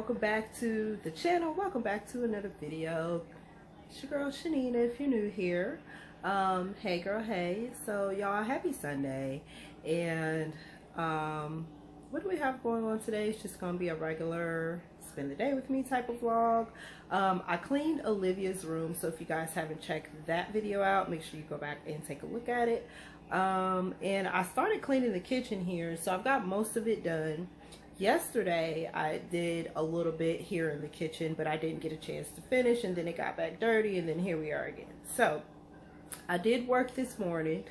welcome back to the channel. Welcome back to another video. It's your girl Chanina if you're new here. Hey girl, hey. So y'all, happy Sunday. And what do we have going on today? It's just gonna be a regular spend the day with me type of vlog. I cleaned Olivia's room, so if you guys haven't checked that video out, make sure you go back and take a look at it. And I started cleaning the kitchen here, so I've got most of it done. Yesterday I did a little bit here in the kitchen, but I didn't get a chance to finish, and then it got back dirty, and then here we are again. So I did work this morning,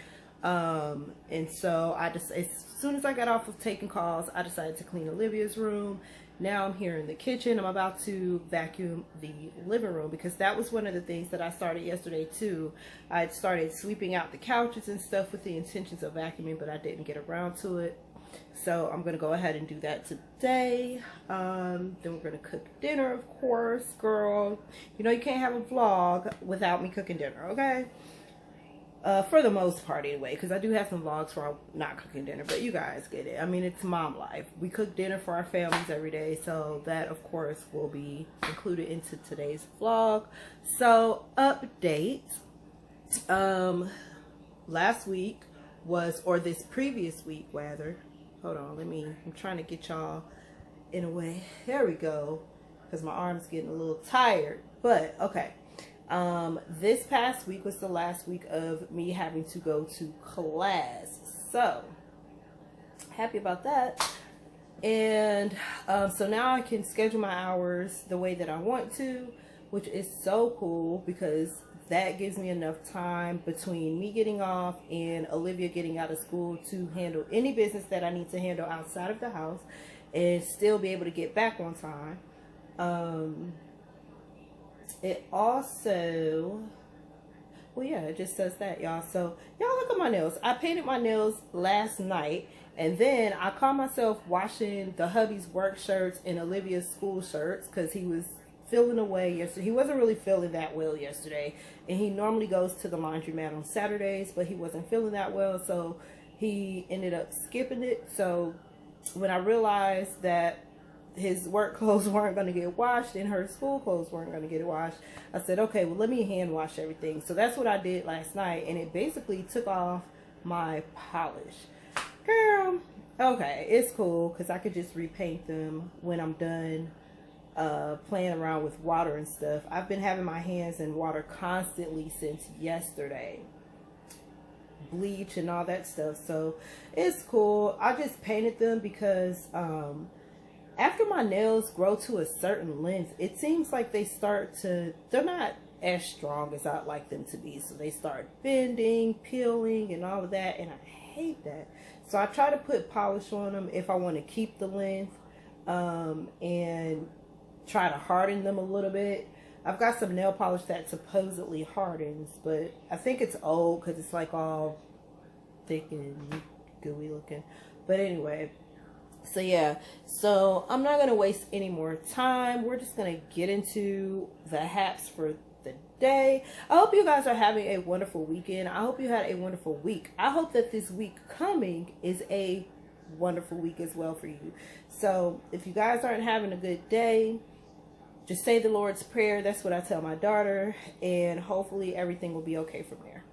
and so I just, as soon as I got off of taking calls, I decided to clean Olivia's room. Now I'm here in the kitchen. I'm about to vacuum the living room because that was one of the things that I started yesterday too. I had started sweeping out the couches and stuff with the intentions of vacuuming, but I didn't get around to it. So I'm gonna go ahead and do that today. Then we're gonna cook dinner, of course. Girl, you know you can't have a vlog without me cooking dinner, okay? For the most part anyway, because I do have some vlogs where I'm not cooking dinner, but you guys get it. I mean, it's mom life. We cook dinner for our families every day, so that of course will be included into today's vlog. So update, last week was, or this previous week rather, hold on, I'm trying to get y'all in a way, there we go, because my arm's getting a little tired, but okay. This past week was the last week of me having to go to class, so happy about that. And so now I can schedule my hours the way that I want to, which is so cool because that gives me enough time between me getting off and Olivia getting out of school to handle any business that I need to handle outside of the house and still be able to get back on time. It also, well, yeah, it just says that, y'all. So y'all look at my nails. I painted my nails last night, and then I caught myself washing the hubby's work shirts and Olivia's school shirts because he was feeling away yesterday. He wasn't really feeling that well yesterday, and he normally goes to the laundromat on Saturdays, but he wasn't feeling that well, so he ended up skipping it. So when I realized that his work clothes weren't going to get washed and her school clothes weren't going to get washed, I said, okay, well, let me hand wash everything. So that's what I did last night, and it basically took off my polish. Girl, okay, it's cool because I could just repaint them when I'm done playing around with water and stuff. I've been having my hands in water constantly since yesterday, bleach and all that stuff, so it's cool. I just painted them because after my nails grow to a certain length, it seems like they're not as strong as I'd like them to be, so they start bending, peeling, and all of that, and I hate that. So I try to put polish on them if I want to keep the length, and try to harden them a little bit. I've got some nail polish that supposedly hardens, but I think it's old because it's like all thick and gooey looking. But anyway, so yeah, so I'm not going to waste any more time. We're just going to get into the haps for the day. I hope you guys are having a wonderful weekend. I hope you had a wonderful week. I hope that this week coming is a wonderful week as well for you. So if you guys aren't having a good day, just say the Lord's Prayer. That's what I tell my daughter, and hopefully everything will be okay from there.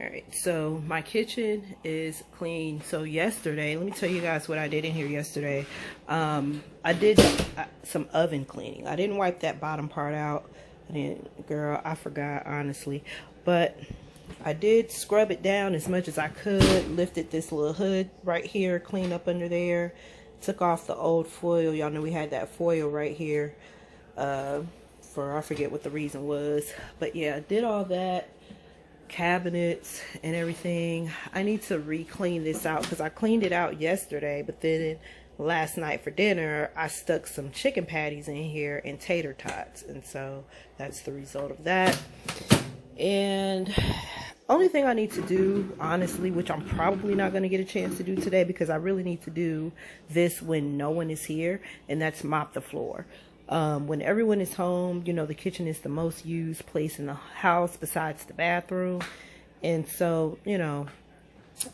All right, so my kitchen is clean. So yesterday, let me tell you guys what I did in here yesterday. I did some oven cleaning. I didn't wipe that bottom part out. Girl, I forgot, honestly. But I did scrub it down as much as I could. Lifted this little hood right here, cleaned up under there. Took off the old foil. Y'all know we had that foil right here. For I forget what the reason was, but yeah, did all that, cabinets and everything. I need to re-clean this out because I cleaned it out yesterday, but then last night for dinner I stuck some chicken patties in here and tater tots, and so that's the result of that. And only thing I need to do, honestly, which I'm probably not going to get a chance to do today because I really need to do this when no one is here, and that's mop the floor. When everyone is home, you know, the kitchen is the most used place in the house besides the bathroom. And so, you know,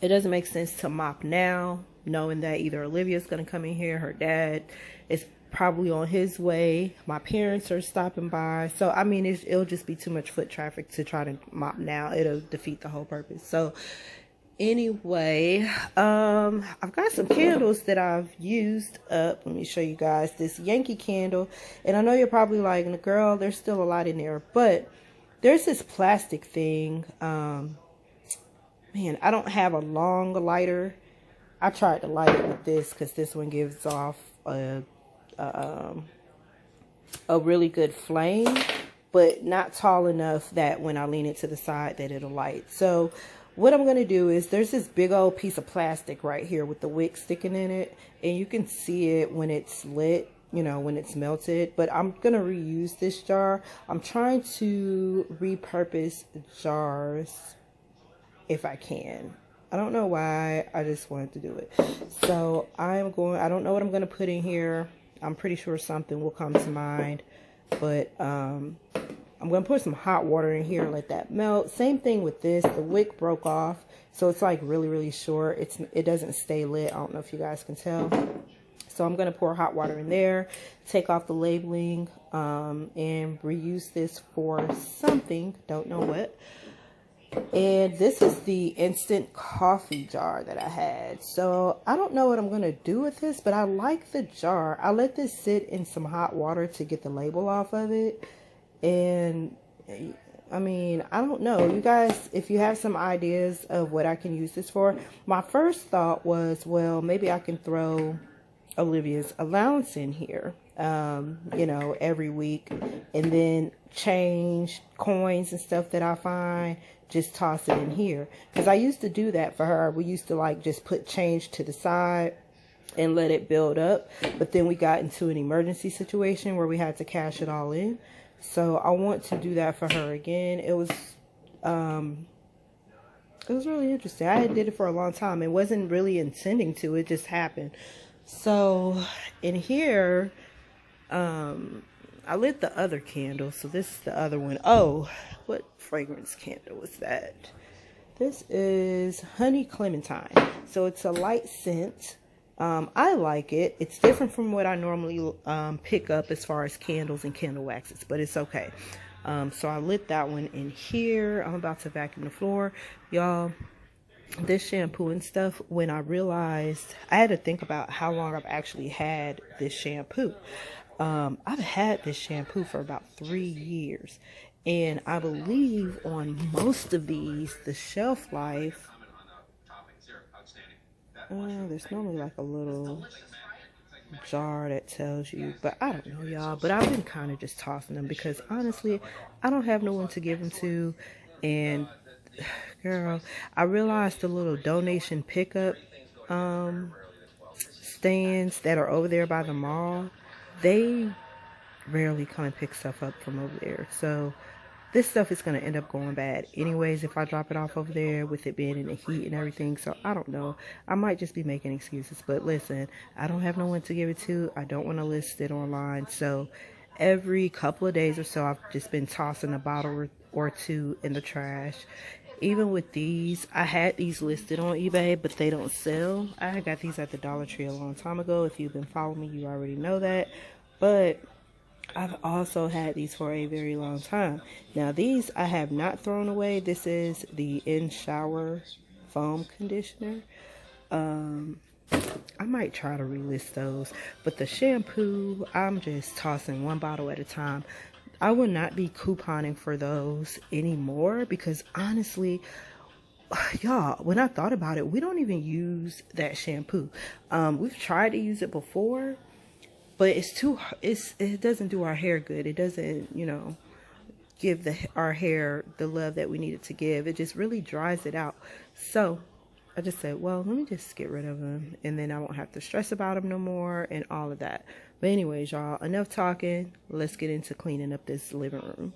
it doesn't make sense to mop now, knowing that either Olivia's going to come in here, her dad is probably on his way. My parents are stopping by. So, I mean, it'll just be too much foot traffic to try to mop now. It'll defeat the whole purpose. So, anyway, I've got some candles that I've used up. Let me show you guys this Yankee candle. And I know you're probably like, girl, there's still a lot in there. But there's this plastic thing. Man, I don't have a long lighter. I tried to light it with this because this one gives off a really good flame, but not tall enough that when I lean it to the side that it'll light. So what I'm going to do is there's this big old piece of plastic right here with the wick sticking in it, and you can see it when it's lit, you know, when it's melted. But I'm going to reuse this jar. I'm trying to repurpose jars if I can. I don't know why, I just wanted to do it. So I don't know what I'm going to put in here. I'm pretty sure something will come to mind. But I'm going to put some hot water in here and let that melt. Same thing with this. The wick broke off. So it's like really, really short. It doesn't stay lit. I don't know if you guys can tell. So I'm going to pour hot water in there. Take off the labeling. And reuse this for something. Don't know what. And this is the instant coffee jar that I had. So I don't know what I'm going to do with this, but I like the jar. I let this sit in some hot water to get the label off of it. And I mean, I don't know. You guys, if you have some ideas of what I can use this for. My first thought was, well, maybe I can throw Olivia's allowance in here, you know, every week. And then change coins and stuff that I find, just toss it in here. Because I used to do that for her. We used to like just put change to the side and let it build up. But then we got into an emergency situation where we had to cash it all in. So I want to do that for her again. It was really interesting. I did it for a long time. It wasn't really intending to. It just happened. So in here, I lit the other candle. So this is the other one. Oh, what fragrance candle was that? This is Honey Clementine. So it's a light scent. I like it. It's different from what I normally pick up as far as candles and candle waxes, but it's okay. So I lit that one in here. I'm about to vacuum the floor. Y'all, this shampoo and stuff, when I realized, I had to think about how long I've actually had this shampoo. I've had this shampoo for about 3 years. And I believe on most of these, the shelf life, there's normally like a little jar that tells you, but I don't know, y'all. But I've been kind of just tossing them because honestly, I don't have no one to give them to. And girl, I realized the little donation pickup stands that are over there by the mall, they rarely come and pick stuff up from over there. So this stuff is going to end up going bad anyways if I drop it off over there with it being in the heat and everything. So I don't know. I might just be making excuses. But listen, I don't have no one to give it to. I don't want to list it online. So every couple of days or so, I've just been tossing a bottle or two in the trash. Even with these, I had these listed on eBay, but they don't sell. I got these at the Dollar Tree a long time ago. If you've been following me, you already know that. But I've also had these for a very long time. Now these I have not thrown away. This is the in-shower foam conditioner. I might try to relist those. But the shampoo, I'm just tossing one bottle at a time. I will not be couponing for those anymore because honestly, y'all, when I thought about it, we don't even use that shampoo. We've tried to use it before, but it doesn't do our hair good. It doesn't, you know, give our hair the love that we need it to give. It just really dries it out. So I just said, well, let me just get rid of them, and then I won't have to stress about them no more and all of that. But anyways, y'all, enough talking. Let's get into cleaning up this living room.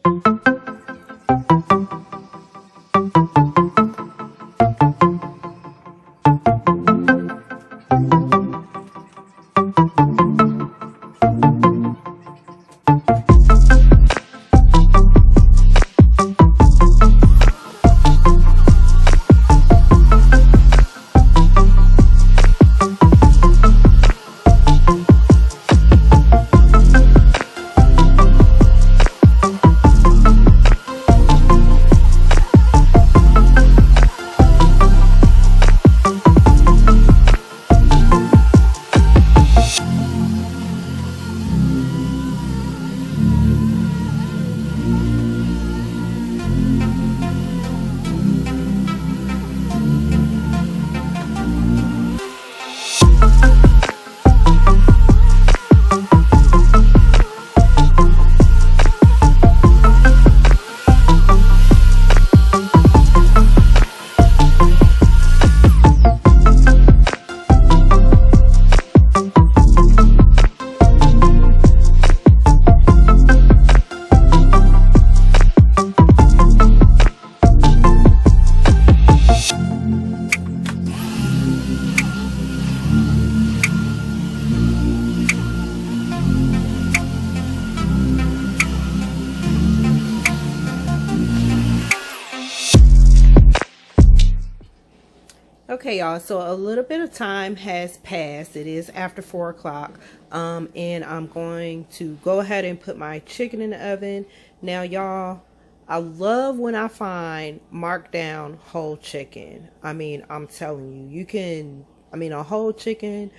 Okay, y'all, so a little bit of time has passed. It is after 4 o'clock, and I'm going to go ahead and put my chicken in the oven. Now, y'all, I love when I find marked down whole chicken. I mean, I'm telling you, a whole chicken,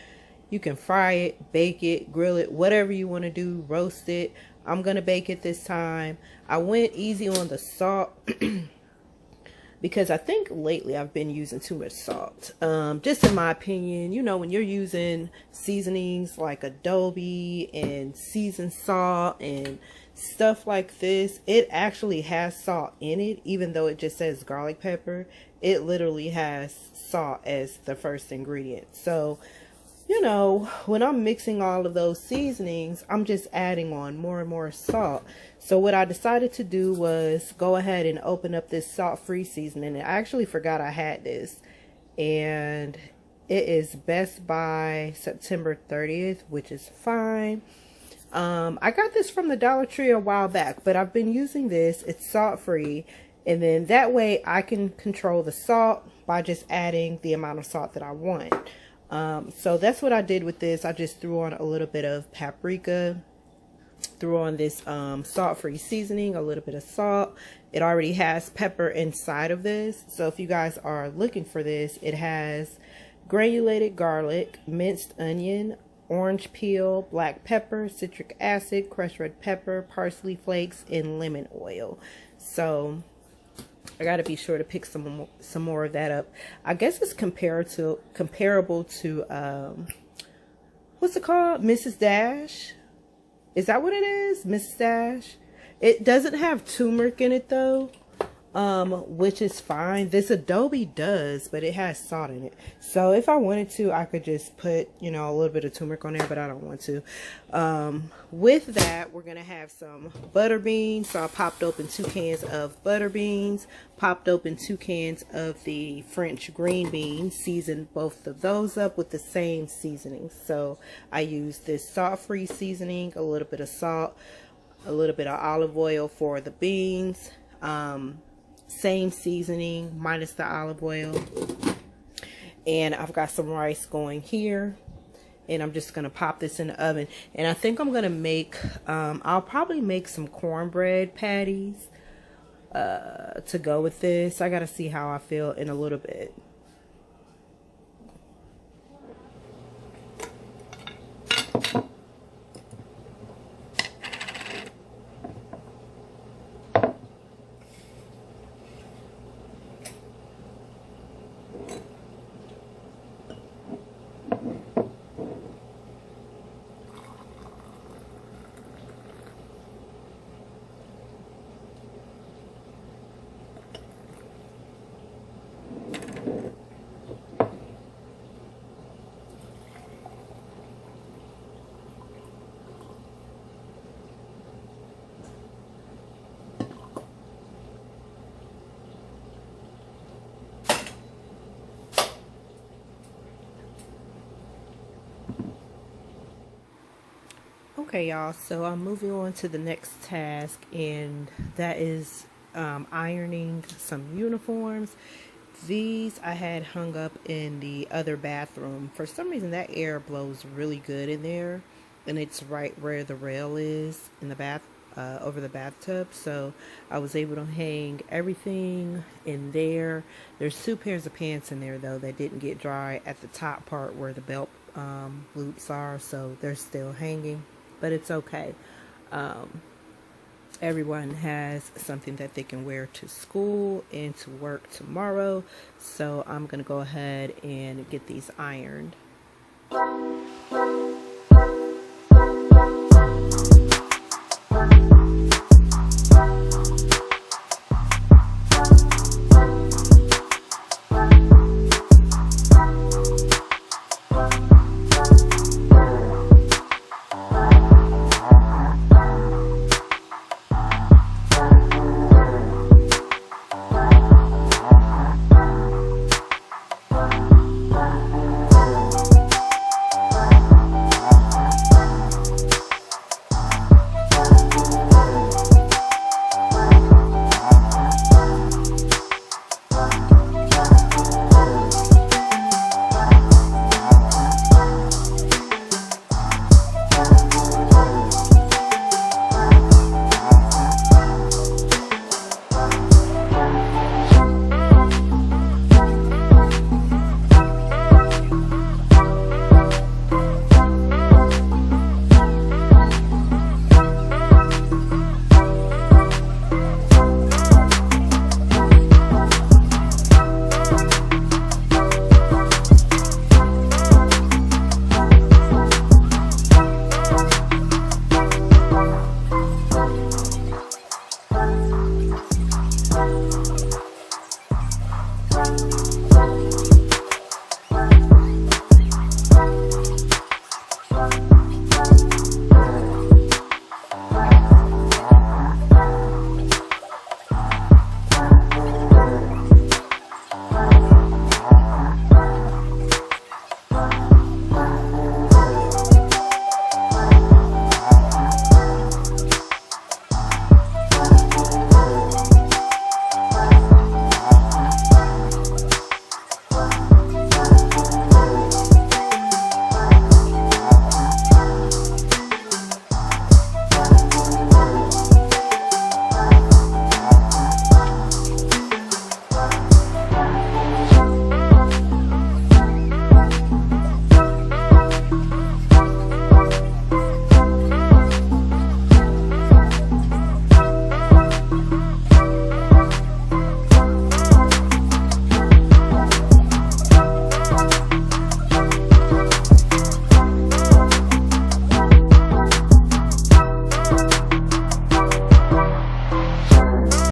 you can fry it, bake it, grill it, whatever you want to do, roast it. I'm going to bake it this time. I went easy on the salt because I think lately I've been using too much salt. Just in my opinion, when you're using seasonings like Adobe and seasoned salt and stuff like this, it actually has salt in it, even though it just says garlic pepper. It literally has salt as the first ingredient. So, when I'm mixing all of those seasonings, I'm just adding on more and more salt. So what I decided to do was go ahead and open up this salt-free seasoning. And I actually forgot I had this. And it is best by September 30th, which is fine. I got this from the Dollar Tree a while back, but I've been using this. It's salt-free. And then that way I can control the salt by just adding the amount of salt that I want. So that's what I did with this. I just threw on a little bit of paprika, threw on this salt-free seasoning, a little bit of salt. It already has pepper inside of this. So if you guys are looking for this, it has granulated garlic, minced onion, orange peel, black pepper, citric acid, crushed red pepper, parsley flakes, and lemon oil. So I got to be sure to pick some more of that up. I guess it's comparable to what's it called? Mrs. Dash. Is that what it is? Mrs. Dash. It doesn't have turmeric in it though, which is fine. This Adobe does, but it has salt in it. So if I wanted to, I could just put, a little bit of turmeric on there, but I don't want to. With that, we're going to have some butter beans. So I popped open 2 cans of butter beans, popped open 2 cans of the French green beans, seasoned both of those up with the same seasoning. So I used this salt-free seasoning, a little bit of salt, a little bit of olive oil for the beans, same seasoning minus the olive oil. And I've got some rice going here, and I'm just gonna pop this in the oven. And I think I'm gonna make I'll probably make some cornbread patties to go with this. I gotta see how I feel in a little bit. Okay, y'all, so I'm moving on to the next task, and that is ironing some uniforms. These I had hung up in the other bathroom. For some reason, that air blows really good in there, and it's right where the rail is in the bath, over the bathtub. So I was able to hang everything in there. There's 2 pairs of pants in there, though, that didn't get dry at the top part where the belt loops are, so they're still hanging. But it's okay. Everyone has something that they can wear to school and to work tomorrow. So I'm going to go ahead and get these ironed. bye.